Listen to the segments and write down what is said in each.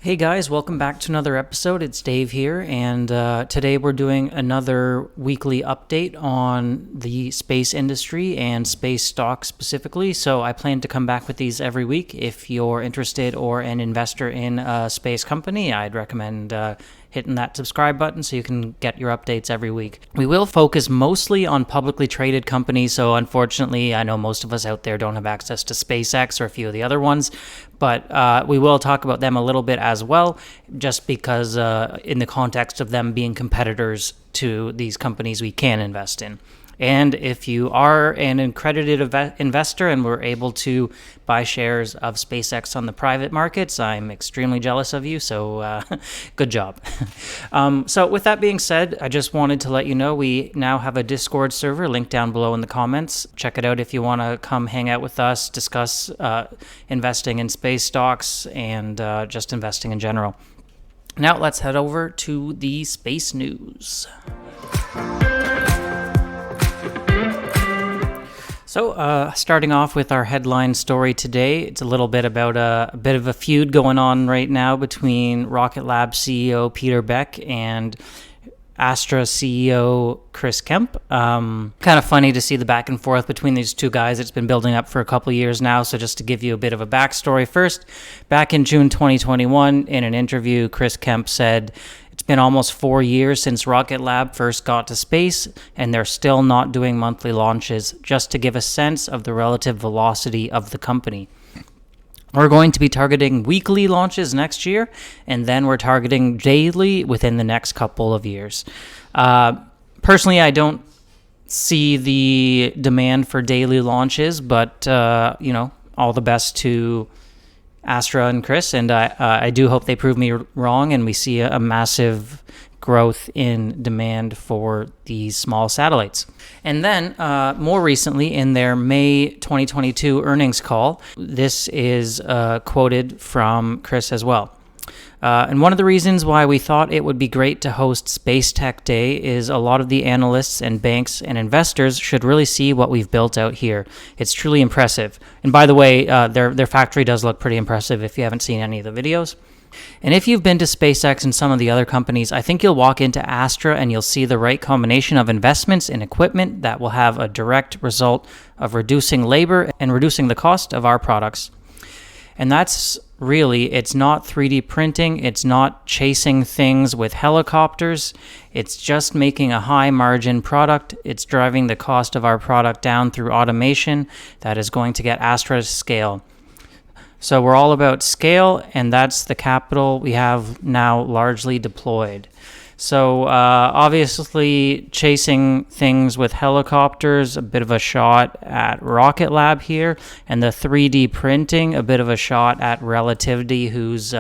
Hey guys, welcome back to another episode. It's Dave here, and today we're doing another weekly update on the space industry and space stocks specifically. So I plan to come back with these every week. If you're interested or an investor in a space company, I'd recommend hitting that subscribe button so you can get your updates every week. We will focus mostly on publicly traded companies, so unfortunately I know most of us out there don't have access to SpaceX or a few of the other ones, but we will talk about them a little bit as well, just because in the context of them being competitors to these companies we can invest in. And if you are an accredited investor and were able to buy shares of SpaceX on the private markets, I'm extremely jealous of you, so good job. So with that being said, I just wanted to let you know we now have a Discord server linked down below in the comments. Check it out if you want to come hang out with us, discuss investing in space stocks and just investing in general. Now let's head over to the space news. So, starting off with our headline story today, it's a little bit about a bit of a feud going on right now between Rocket Lab CEO Peter Beck and Astra CEO Chris Kemp. Kind of funny to see the back and forth between these two guys. It's been building up for a couple years now, so just to give you a bit of a backstory first, back in June 2021, in an interview, Chris Kemp said, "It's been almost 4 years since Rocket Lab first got to space, and they're still not doing monthly launches, just to give a sense of the relative velocity of the company. We're going to be targeting weekly launches next year, and then we're targeting daily within the next couple of years." Personally, I don't see the demand for daily launches, but, all the best to Astra and Chris, and I do hope they prove me wrong and we see a massive growth in demand for these small satellites. And then more recently in their May 2022 earnings call, this is quoted from Chris as well. And one of the reasons why we thought it would be great to host Space Tech Day is a lot of the analysts and banks and investors should really see what we've built out here. It's truly impressive. And by the way, their factory does look pretty impressive if you haven't seen any of the videos. And if you've been to SpaceX and some of the other companies, I think you'll walk into Astra and you'll see the right combination of investments in equipment that will have a direct result of reducing labor and reducing the cost of our products. And that's really, it's not 3D printing, it's not chasing things with helicopters, it's just making a high margin product. It's driving the cost of our product down through automation that is going to get Astra to scale. So we're all about scale, and that's the capital we have now largely deployed. So obviously chasing things with helicopters, a bit of a shot at Rocket Lab here, and the 3D printing, a bit of a shot at Relativity, whose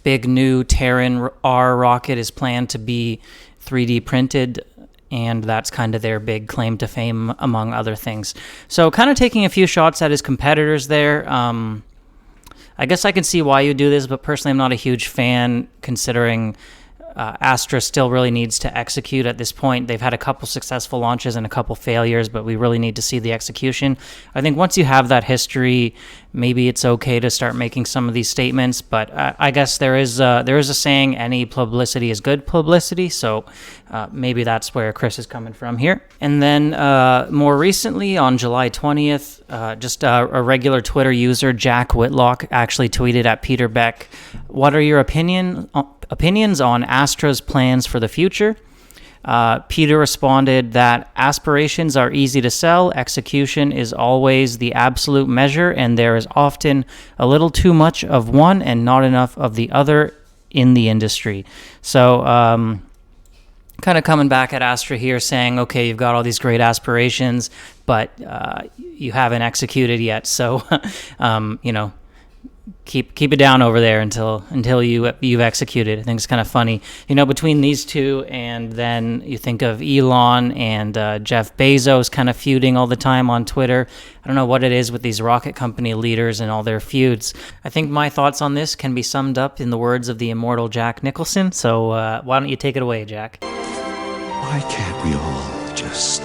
big new Terran R rocket is planned to be 3D printed, and that's kind of their big claim to fame among other things. So kind of taking a few shots at his competitors there. I guess I can see why you do this, but personally I'm not a huge fan considering Astra still really needs to execute at this point. They've had a couple successful launches and a couple failures, but we really need to see the execution. I think once you have that history, maybe it's okay to start making some of these statements, but I guess there is a saying, any publicity is good publicity, so maybe that's where Chris is coming from here. And then more recently, on July 20th, just a regular Twitter user, Jack Whitlock, actually tweeted at Peter Beck, "What are your opinions on Astra's plans for the future?" Peter responded that aspirations are easy to sell, execution is always the absolute measure, and there is often a little too much of one and not enough of the other in the industry. So kind of coming back at Astra here saying, okay, you've got all these great aspirations, but you haven't executed yet. So, keep it down over there until you've executed. I think it's kind of funny, between these two, and then you think of Elon and Jeff Bezos kind of feuding all the time on Twitter. I don't know what it is with these rocket company leaders and all their feuds. I think my thoughts on this can be summed up in the words of the immortal Jack Nicholson. So why don't you take it away, Jack? Why can't we all just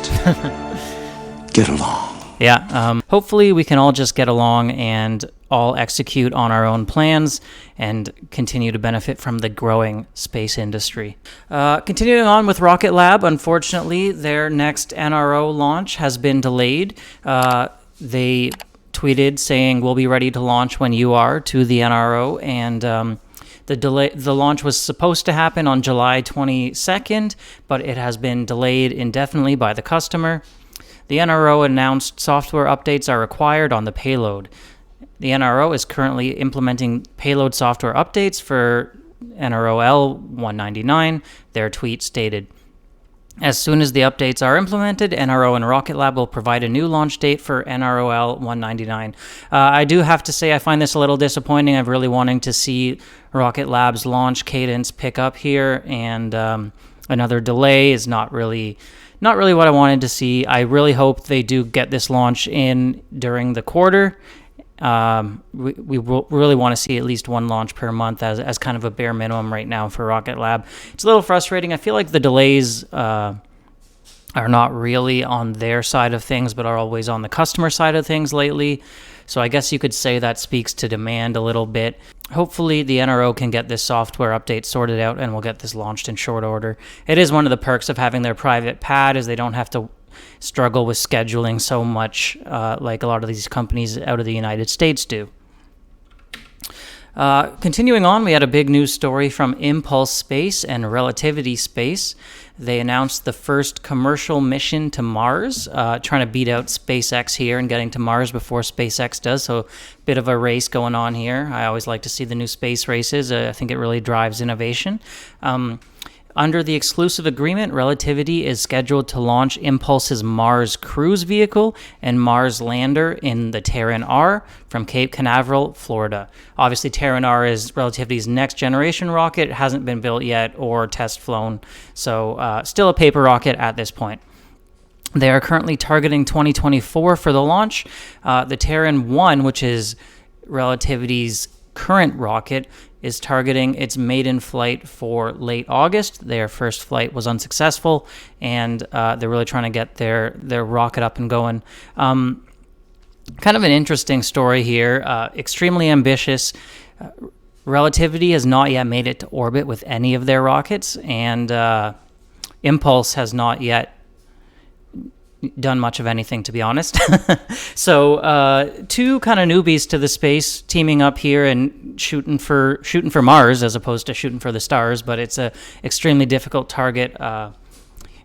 get along? Yeah, hopefully we can all just get along and all execute on our own plans and continue to benefit from the growing space industry. Continuing on with Rocket Lab, unfortunately, their next NRO launch has been delayed. They tweeted saying, "We'll be ready to launch when you are," to the NRO, and the launch was supposed to happen on July 22nd, but it has been delayed indefinitely by the customer. The NRO announced software updates are required on the payload. The NRO is currently implementing payload software updates for NROL 199, their tweet stated. As soon as the updates are implemented, NRO and Rocket Lab will provide a new launch date for NROL 199. I do have to say I find this a little disappointing. I'm really wanting to see Rocket Lab's launch cadence pick up here, and another delay is not really what I wanted to see. I really hope they do get this launch in during the quarter. We really want to see at least one launch per month as kind of a bare minimum right now for Rocket Lab. It's a little frustrating. I feel like the delays are not really on their side of things, but are always on the customer side of things lately. So I guess you could say that speaks to demand a little bit. Hopefully the NRO can get this software update sorted out and we'll get this launched in short order. It is one of the perks of having their private pad, is they don't have to struggle with scheduling so much like a lot of these companies out of the United States do. Continuing on, we had a big news story from Impulse Space and Relativity Space. They announced the first commercial mission to Mars, trying to beat out SpaceX here and getting to Mars before SpaceX does, so a bit of a race going on here. I always like to see the new space races. I think it really drives innovation. Under the exclusive agreement, Relativity is scheduled to launch Impulse's Mars cruise vehicle and Mars lander in the Terran R from Cape Canaveral, Florida. Obviously, Terran R is Relativity's next generation rocket. It hasn't been built yet or test flown, so still a paper rocket at this point. They are currently targeting 2024 for the launch. The Terran 1, which is Relativity's current rocket, is targeting its maiden flight for late August. Their first flight was unsuccessful, and they're really trying to get their rocket up and going. Kind of an interesting story here. Extremely ambitious. Relativity has not yet made it to orbit with any of their rockets, and Impulse has not yet done much of anything, to be honest. So two kind of newbies to the space teaming up here and shooting for Mars as opposed to shooting for the stars, but it's a extremely difficult target.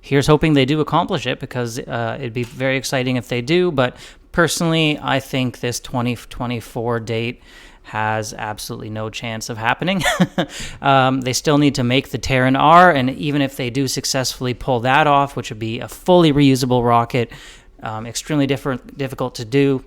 Here's hoping they do accomplish it, because it'd be very exciting if they do, but personally I think this 2024 date has absolutely no chance of happening. They still need to make the Terran R, and even if they do successfully pull that off, which would be a fully reusable rocket, extremely difficult to do,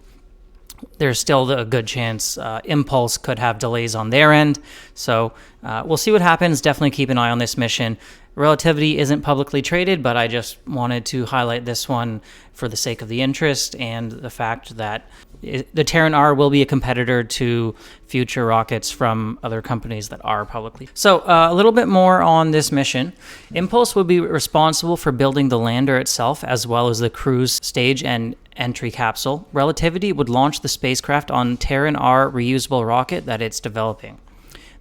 there's still a good chance Impulse could have delays on their end. So we'll see what happens. Definitely keep an eye on this mission. Relativity isn't publicly traded, but I just wanted to highlight this one for the sake of the interest and the fact that the Terran R will be a competitor to future rockets from other companies that are publicly. So a little bit more on this mission. Impulse will be responsible for building the lander itself, as well as the cruise stage and entry capsule. Relativity would launch the spacecraft on Terran R reusable rocket that it's developing.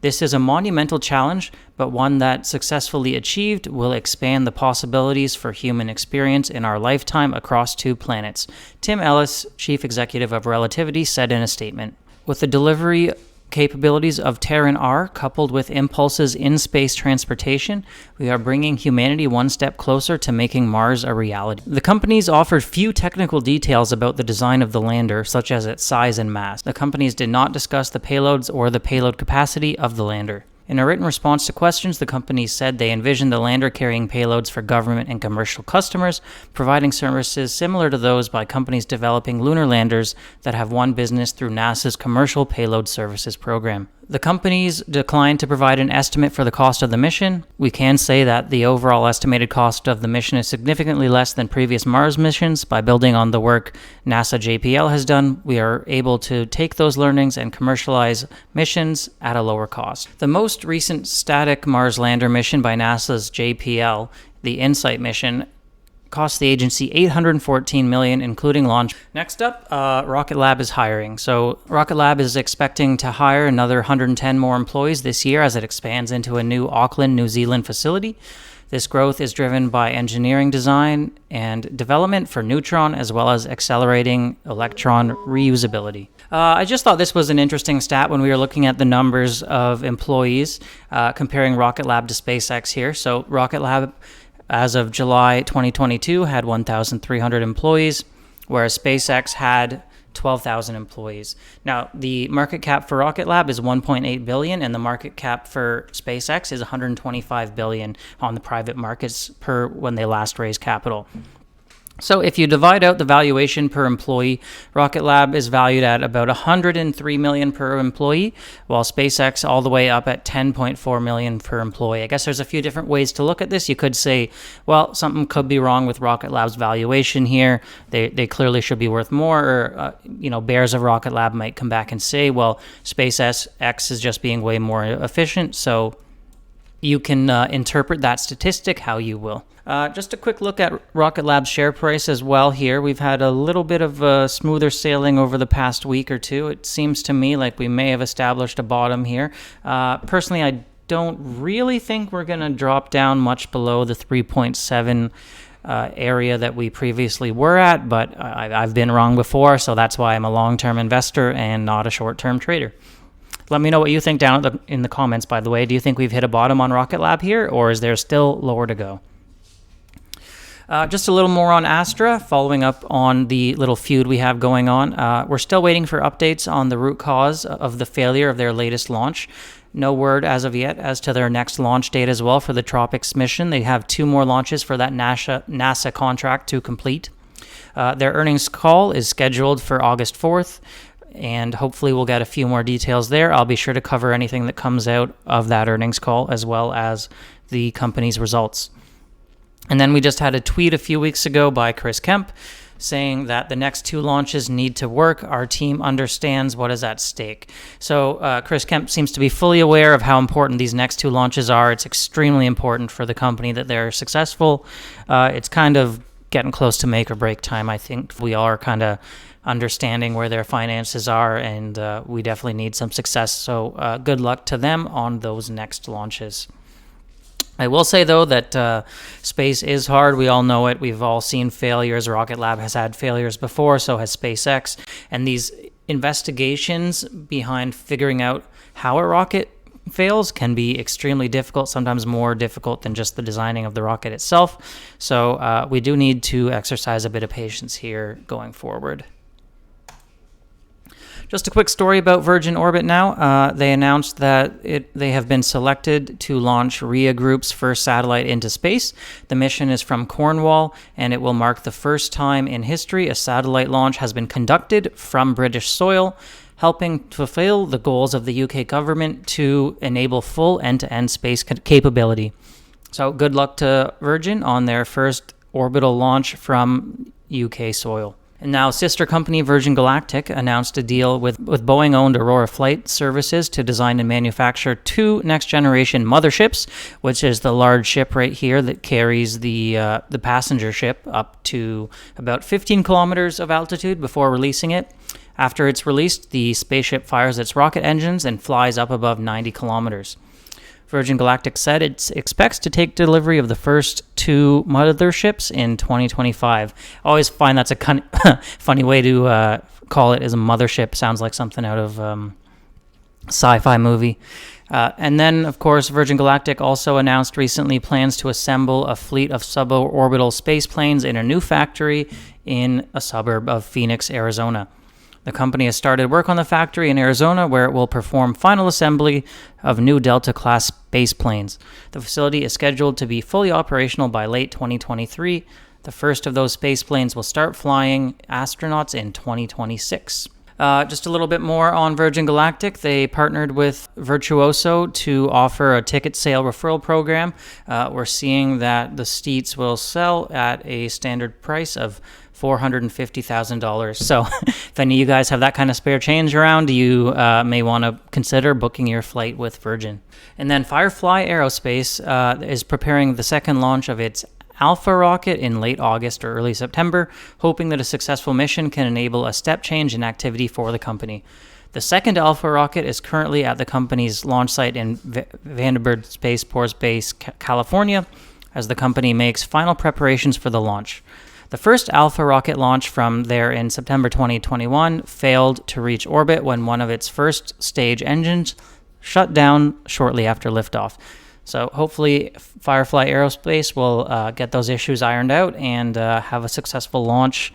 This is a monumental challenge, but one that successfully achieved will expand the possibilities for human experience in our lifetime across 2 planets, Tim Ellis, chief executive of Relativity, said in a statement. With the delivery capabilities of Terran R coupled with Impulse's in-space transportation, we are bringing humanity one step closer to making Mars a reality. The companies offered few technical details about the design of the lander, such as its size and mass. The companies did not discuss the payloads or the payload capacity of the lander. In a written response to questions, the companies said they envisioned the lander carrying payloads for government and commercial customers, providing services similar to those by companies developing lunar landers that have won business through NASA's Commercial Payload Services program. The companies declined to provide an estimate for the cost of the mission. We can say that the overall estimated cost of the mission is significantly less than previous Mars missions. By building on the work NASA JPL has done, we are able to take those learnings and commercialize missions at a lower cost. The most recent static Mars lander mission by NASA's JPL, the InSight mission, cost the agency $814 million, including launch. Next up, Rocket Lab is hiring. So Rocket Lab is expecting to hire another 110 more employees this year as it expands into a new Auckland, New Zealand facility. This growth is driven by engineering design and development for neutron, as well as accelerating electron reusability. I just thought this was an interesting stat when we were looking at the numbers of employees, comparing Rocket Lab to SpaceX here. So Rocket Lab, as of July 2022, had 1,300 employees, whereas SpaceX had 12,000 employees. Now, the market cap for Rocket Lab is $1.8 billion, and the market cap for SpaceX is $125 billion on the private markets per when they last raised capital. So if you divide out the valuation per employee, Rocket Lab is valued at about $103 million per employee, while SpaceX all the way up at $10.4 million per employee. I guess there's a few different ways to look at this. You could say, well, something could be wrong with Rocket Lab's valuation here. They clearly should be worth more. Or, bears of Rocket Lab might come back and say, well, SpaceX is just being way more efficient. So you can interpret that statistic how you will. Just a quick look at Rocket Lab's share price as well here. We've had a little bit of smoother sailing over the past week or two. It seems to me like we may have established a bottom here. Personally, I don't really think we're going to drop down much below the 3.7 area that we previously were at, but I've been wrong before, so that's why I'm a long-term investor and not a short-term trader. Let me know what you think down in the comments, by the way. Do you think we've hit a bottom on Rocket Lab here, or is there still lower to go? Just a little more on Astra, following up on the little feud we have going on. We're still waiting for updates on the root cause of the failure of their latest launch. No word as of yet as to their next launch date as well for the Tropics mission. They have 2 more launches for that NASA contract to complete. Their earnings call is scheduled for August 4th. And hopefully we'll get a few more details there. I'll be sure to cover anything that comes out of that earnings call, as well as the company's results. And then we just had a tweet a few weeks ago by Chris Kemp saying that the next 2 launches need to work. Our team understands what is at stake. So Chris Kemp seems to be fully aware of how important these next 2 launches are. It's extremely important for the company that they're successful. It's kind of getting close to make or break time. I think we all are kind of understanding where their finances are, and we definitely need some success. So good luck to them on those next launches. I will say, though, that space is hard. We all know it. We've all seen failures. Rocket Lab has had failures before, so has SpaceX. And these investigations behind figuring out how a rocket fails can be extremely difficult, sometimes more difficult than just the designing of the rocket itself. So we do need to exercise a bit of patience here going forward. Just a quick story about Virgin Orbit now. They announced that they have been selected to launch RIA Group's first satellite into space. The mission is from Cornwall, and it will mark the first time in history a satellite launch has been conducted from British soil, helping fulfill the goals of the UK government to enable full end-to-end space capability. So good luck to Virgin on their first orbital launch from UK soil. And now sister company Virgin Galactic announced a deal with Boeing-owned Aurora Flight Services to design and manufacture 2 next-generation motherships, which is the large ship right here that carries the passenger ship up to about 15 kilometers of altitude before releasing it. After it's released, the spaceship fires its rocket engines and flies up above 90 kilometers. Virgin Galactic said it expects to take delivery of the first 2 motherships in 2025. I always find that's a funny way to call it, as a mothership. Sounds like something out of sci-fi movie. And then, of course, Virgin Galactic also announced recently plans to assemble a fleet of suborbital space planes in a new factory in a suburb of Phoenix, Arizona. The company has started work on the factory in Arizona, where it will perform final assembly of new Delta-class space planes. The facility is scheduled to be fully operational by late 2023. The first of those space planes will start flying astronauts in 2026. Just a little bit more on Virgin Galactic. They partnered with Virtuoso to offer a ticket sale referral program. We're seeing that the seats will sell at a standard price of $450,000. So if any of you guys have that kind of spare change around, you may want to consider booking your flight with Virgin. And then Firefly Aerospace is preparing the second launch of its Alpha rocket in late August or early September, hoping that a successful mission can enable a step change in activity for the company. The second Alpha rocket is currently at the company's launch site in Vandenberg Space Force Base, California, as the company makes final preparations for the launch. The first Alpha rocket launch from there in September 2021 failed to reach orbit when one of its first stage engines shut down shortly after liftoff. So hopefully Firefly Aerospace will get those issues ironed out and have a successful launch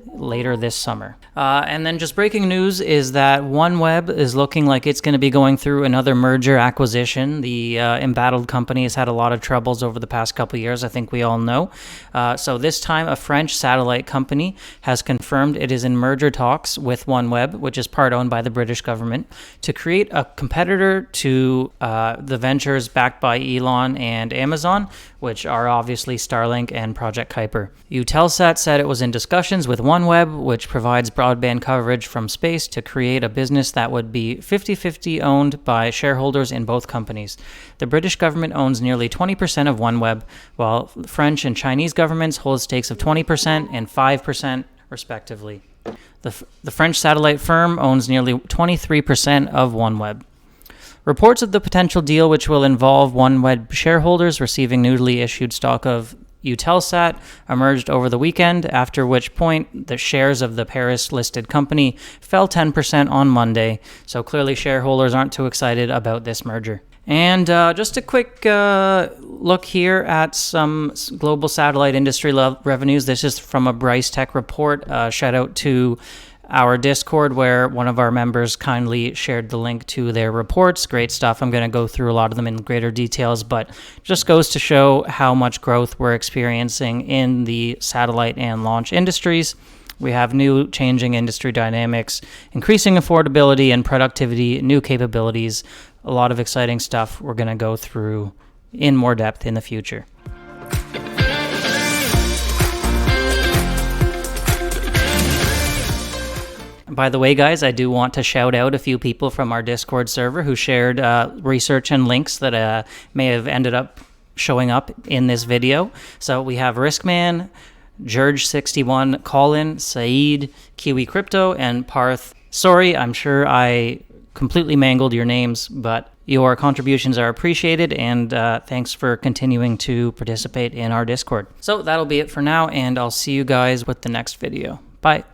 later this summer. And then just breaking news is that OneWeb is looking like it's going to be going through another merger acquisition. The embattled company has had a lot of troubles over the past couple of years, I think we all know. So this time a French satellite company has confirmed it is in merger talks with OneWeb, which is part owned by the British government, to create a competitor to the ventures backed by Elon and Amazon, which are obviously Starlink and Project Kuiper. Eutelsat said it was in discussions with OneWeb, which provides broadband coverage from space, to create a business that would be 50-50 owned by shareholders in both companies. The British government owns nearly 20% of OneWeb, while French and Chinese governments hold stakes of 20% and 5% respectively. The French satellite firm owns nearly 23% of OneWeb. Reports of the potential deal, which will involve OneWeb shareholders receiving newly issued stock of Eutelsat, emerged over the weekend, after which point the shares of the Paris-listed company fell 10% on Monday, so clearly shareholders aren't too excited about this merger. And just a quick look here at some global satellite industry revenues. This is from a Bryce Tech report. Shout out to our Discord, where one of our members kindly shared the link to their reports. Great stuff. I'm going to go through a lot of them in greater details, but just goes to show how much growth we're experiencing in the satellite and launch industries. We have new changing industry dynamics, increasing affordability and productivity, new capabilities, a lot of exciting stuff we're going to go through in more depth in the future. By the way, guys, I do want to shout out a few people from our Discord server who shared research and links that may have ended up showing up in this video. So we have Riskman, George61, Colin, Saeed, Kiwi Crypto, and Parth. Sorry, I'm sure I completely mangled your names, but your contributions are appreciated, and thanks for continuing to participate in our Discord. So that'll be it for now, and I'll see you guys with the next video. Bye.